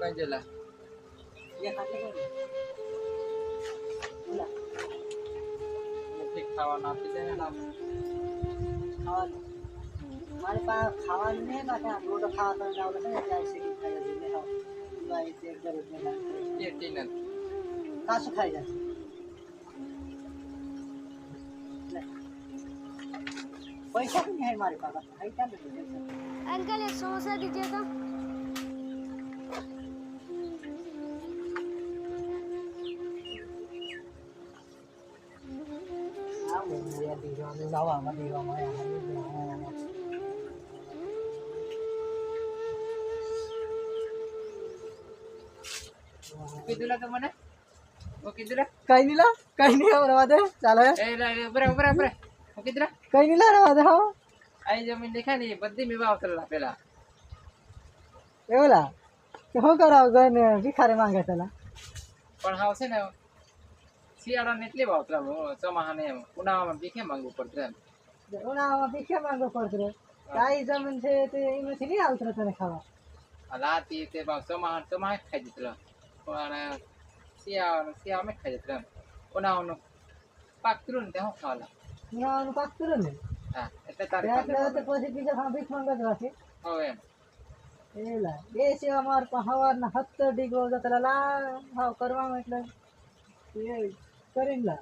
કઈ જેલા ये खाते करो बोला ઠીક ખાવાનું આપી દે ને ના ખાવાનું મારે પાસે ખાવાનું નહીં પાછા રોટો ખાવા તો આવડે છે જાય છે કે ખાઈ જઈને ખાવ ભાઈ તે જરૂર નહીં કેટી ને કાશું ખાઈ જાય पैसा भी नहीं है हमारे पास भाई क्या दे अंकल एक समोसा दीजिए तो हाँ वो मेरा दीवाना लावा मत दीवाना यार કીધું લા તમને ઓ કીધું લા कहीं नहीं हो रहा दे चलो એ લા બરા બરા બરા ઓ કીધું લા कहीं नहीं ला रहा दे हो આઈ જમીન દેખાય ને બધી મેં વાવતલા પેલા ये बोला कि हो करा गन भिखारी मांगे चला પણ હાવ છે ને શિયાળાને એટલી વાવતલા ચોમાહાને ઉનાળામાં બીખે માંગવું પડતું એમ उना भिखे मांगो पड़त रे काई जमीन से ते इमे थी नहीं आवत तने खावा લાતી તે ચોમાહા ખાઈ જતો પણ શિયાળામાં ખાઈ જતો એમ ઉનાળાનું પાક કર્યું ને તે હું ખાવા उना नु पाक करो ने હા એટલે તારે એટલે તો પછી બીજા હા ભીખ માંગો જ વાસે હવે એમ એલા એ છે અમાર પહાવારના 70 ડિગ્રી જતલા લા હાવ કરવામાં એટલે એ કરીને લા